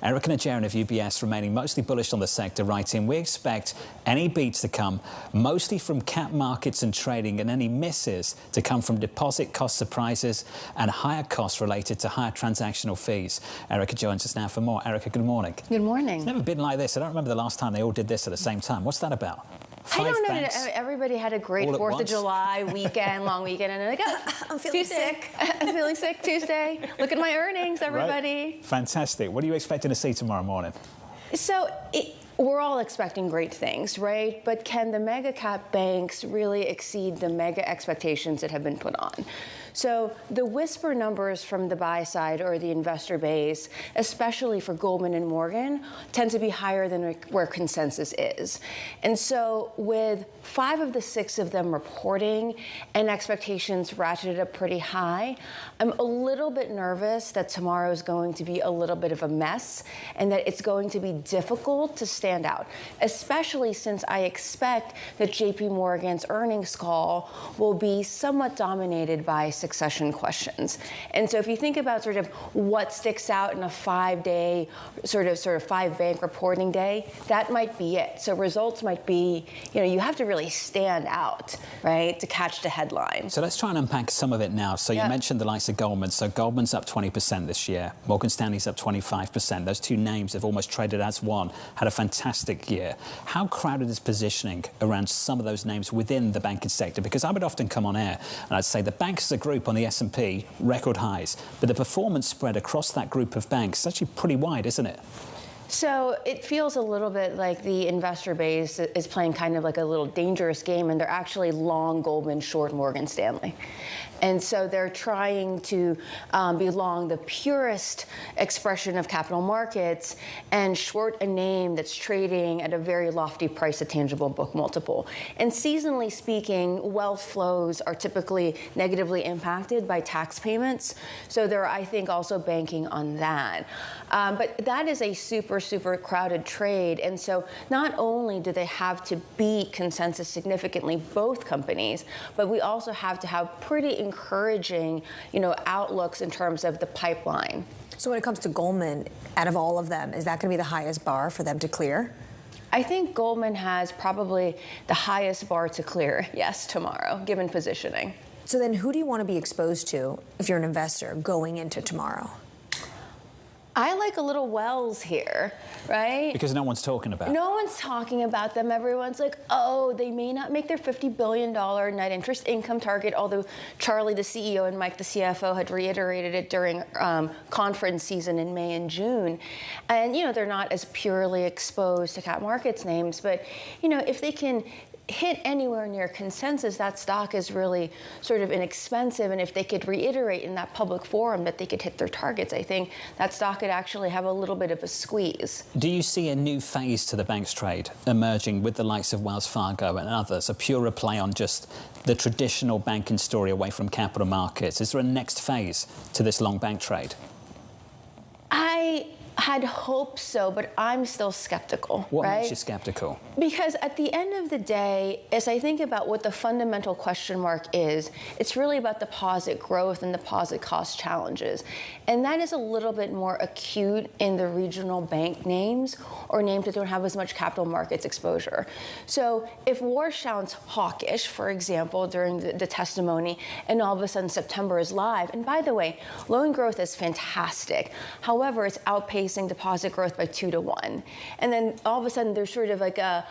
Erika Najarian of UBS remaining mostly bullish on the sector, writing, "We expect any beats to come mostly from cap markets and trading, and any misses to come from deposit cost surprises and higher costs related to higher transactional fees." Erika joins us now for more. Erika, good morning. Good morning. It's never been like this. I don't remember the last time they all did this at the same time. What's that about? I don't know. Everybody had a great 4th of July weekend, long weekend, and they're like, oh, I'm feeling sick. I'm feeling sick Tuesday. Look at my earnings, everybody. Right. Fantastic. What are you expecting to see tomorrow morning? So we're all expecting great things, right? But can the mega cap banks really exceed the mega expectations that have been put on? So the whisper numbers from the buy side or the investor base, especially for Goldman and Morgan, tend to be higher than where consensus is. And so with 5 of the 6 of them reporting and expectations ratcheted up pretty high, I'm a little bit nervous that tomorrow is going to be a little bit of a mess and that it's going to be difficult to stand out, especially since I expect that JPMorgan's earnings call will be somewhat dominated by succession questions. And so if you think about sort of what sticks out in a 5-day, sort of 5-bank reporting day, that might be it. So results might be, you have to really stand out, right, to catch the headline. So let's try and unpack some of it now. So you mentioned the likes of Goldman. So Goldman's up 20% this year. Morgan Stanley's up 25%. Those two names have almost traded as one, had a fantastic year. How crowded is positioning around some of those names within the banking sector? Because I would often come on air and I'd say the banks as a group on the S&P, record highs, but the performance spread across that group of banks is actually pretty wide, isn't it? So it feels a little bit like the investor base is playing kind of like a little dangerous game, and they're actually long Goldman, short Morgan Stanley. And so they're trying to be long the purest expression of capital markets and short a name that's trading at a very lofty price to tangible book multiple. And seasonally speaking, wealth flows are typically negatively impacted by tax payments. So they're, I think, also banking on that. But that is a super crowded trade. And so not only do they have to beat consensus significantly, both companies, but we also have to have pretty encouraging, outlooks in terms of the pipeline. So when it comes to Goldman, out of all of them, is that going to be the highest bar for them to clear? I think Goldman has probably the highest bar to clear, yes, tomorrow, given positioning. So then who do you want to be exposed to if you're an investor going into tomorrow? I like a little Wells here, right? Because no one's talking about it. No one's talking about them. Everyone's like, oh, they may not make their $50 billion net interest income target, although Charlie, the CEO, and Mike, the CFO, had reiterated it during conference season in May and June. And, they're not as purely exposed to cap markets names. But, if they can hit anywhere near consensus, that stock is really sort of inexpensive. And if they could reiterate in that public forum that they could hit their targets, I think that stock could actually have a little bit of a squeeze. Do you see a new phase to the banks trade emerging with the likes of Wells Fargo and others, a purer play on just the traditional banking story away from capital markets? Is there a next phase to this long bank trade? I had hoped so, but I'm still skeptical. What right? makes you skeptical? Because at the end of the day, as I think about what the fundamental question mark is, it's really about deposit growth and deposit cost challenges. And that is a little bit more acute in the regional bank names or names that don't have as much capital markets exposure. So if war sounds hawkish, for example, during the testimony, and all of a sudden September is live, and by the way, loan growth is fantastic. However, it's outpacing deposit growth by 2 to 1. And then all of a sudden there's sort of like a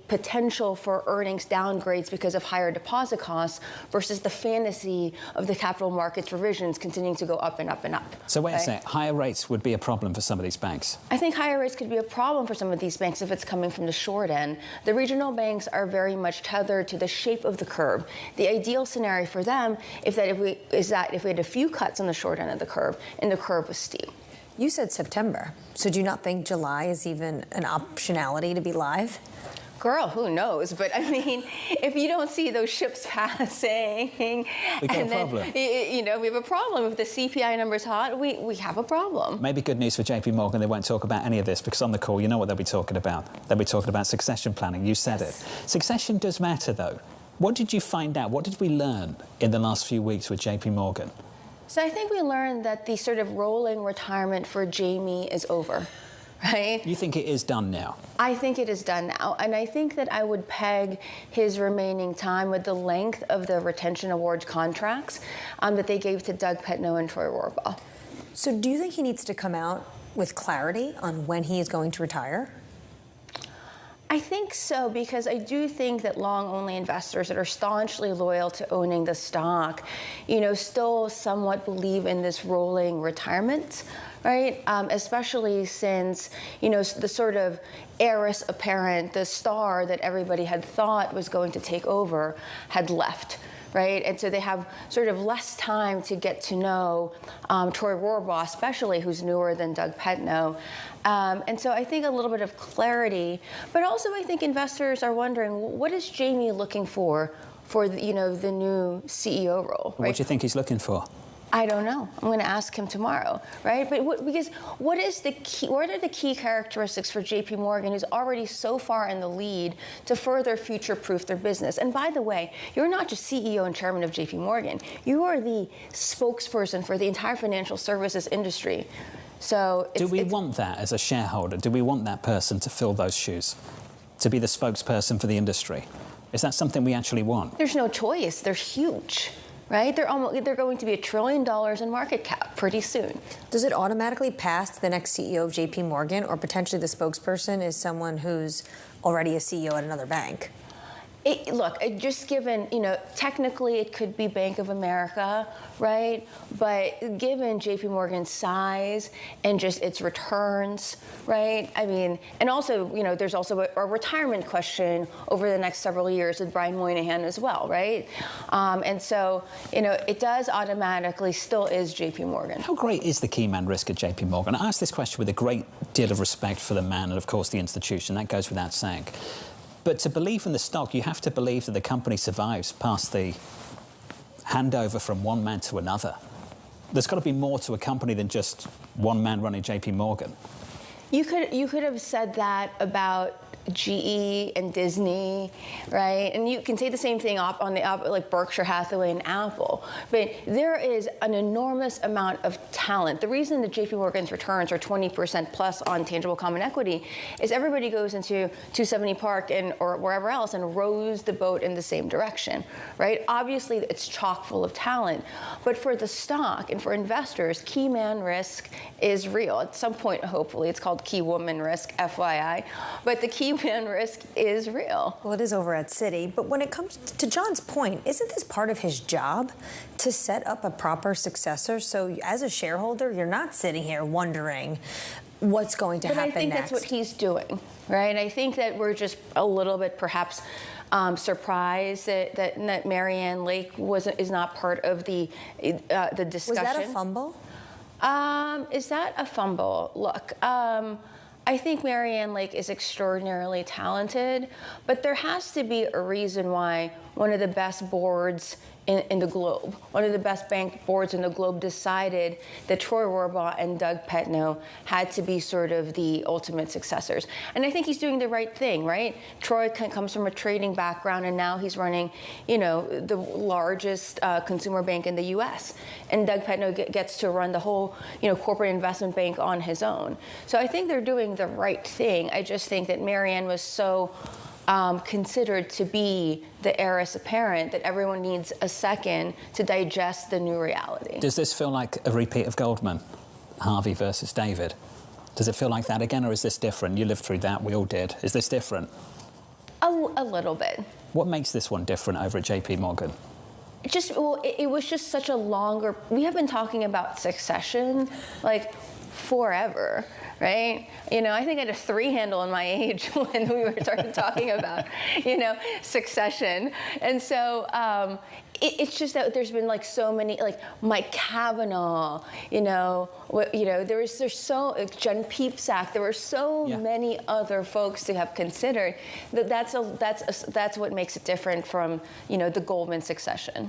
potential for earnings downgrades because of higher deposit costs versus the fantasy of the capital markets revisions continuing to go up and up and up. So wait a second, higher rates would be a problem for some of these banks? I think higher rates could be a problem for some of these banks if it's coming from the short end. The regional banks are very much tethered to the shape of the curve. The ideal scenario for them is that if we had a few cuts on the short end of the curve and the curve was steep. You said September, so do you not think July is even an optionality to be live? Girl, who knows? But I mean, if you don't see those ships passing, we got a problem. We have a problem. If the CPI number's hot, we have a problem. Maybe good news for JPMorgan. They won't talk about any of this because on the call, you know what they'll be talking about. They'll be talking about succession planning. You said it. Succession does matter, though. What did you find out? What did we learn in the last few weeks with JPMorgan? So I think we learned that the sort of rolling retirement for Jamie is over, right? You think it is done now? I think it is done now. And I think that I would peg his remaining time with the length of the retention award contracts that they gave to Doug Petno and Troy Rohrbaugh. So do you think he needs to come out with clarity on when he is going to retire? I think so, because I do think that long-only investors that are staunchly loyal to owning the stock, still somewhat believe in this rolling retirement, right? Especially since, the sort of heiress apparent, the star that everybody had thought was going to take over, had left. Right, and so they have sort of less time to get to know Troy Rohrbaugh, especially, who's newer than Doug Petno. And so I think a little bit of clarity, but also I think investors are wondering, what is Jamie looking for the new CEO role? Right? What do you think he's looking for? I don't know. I'm going to ask him tomorrow, right? But because what are the key characteristics for JPMorgan, who's already so far in the lead, to further future-proof their business? And by the way, you're not just CEO and chairman of JPMorgan. You are the spokesperson for the entire financial services industry. So do we want that as a shareholder? Do we want that person to fill those shoes, to be the spokesperson for the industry? Is that something we actually want? There's no choice. They're huge. Right? They're going to be $1 trillion in market cap pretty soon. Does it automatically pass to the next CEO of JPMorgan, or potentially the spokesperson is someone who's already a CEO at another bank? Just given, technically it could be Bank of America, right? But given JPMorgan's size and just its returns, right? I mean, and also, there's also a retirement question over the next several years with Brian Moynihan as well, right? And so, it does automatically still is JPMorgan. How great is the key man risk at JPMorgan? I ask this question with a great deal of respect for the man and, of course, the institution. That goes without saying. But to believe in the stock, you have to believe that the company survives past the handover from one man to another. There's got to be more to a company than just one man running JPMorgan. You could have said that about GE and Disney, right? And you can say the same thing like Berkshire Hathaway and Apple. But there is an enormous amount of talent. The reason that JPMorgan's returns are 20% plus on tangible common equity is everybody goes into 270 Park or wherever else and rows the boat in the same direction, right? Obviously, it's chock full of talent. But for the stock and for investors, key man risk is real. At some point, hopefully, it's called key woman risk, FYI. But the key man risk is real. Well, it is over at Citi. But when it comes to John's point, isn't this part of his job to set up a proper successor? So as a shareholder, you're not sitting here wondering what's going to happen next. But I think that's what he's doing, right? I think that we're just a little bit perhaps surprised that Marianne Lake is not part of the discussion. Was that a fumble? Is that a fumble? Look, I think Marianne Lake is extraordinarily talented, but there has to be a reason why one of the best boards in the globe, one of the best bank boards in the globe, decided that Troy Rohrbaugh and Doug Petno had to be sort of the ultimate successors. And I think he's doing the right thing, right? Troy comes from a trading background, and now he's running, the largest consumer bank in the U.S. And Doug Petno gets to run the whole, corporate investment bank on his own. So I think they're doing the right thing. I just think that Marianne was so considered to be the heiress apparent that everyone needs a second to digest the new reality. Does this feel like a repeat of Goldman, Harvey versus David? Does it feel like that again, or is this different? You lived through that, we all did. Is this different? A little bit. What makes this one different over at JPMorgan? It was just such a longer. We have been talking about succession like forever, right? I think I had a 3 handle in my age when we were started talking about, succession. And so it's just that there's been like so many, like Mike Kavanaugh, there's so Jen Peepsack. There were so many other folks to have considered. That's what makes it different from the Goldman succession.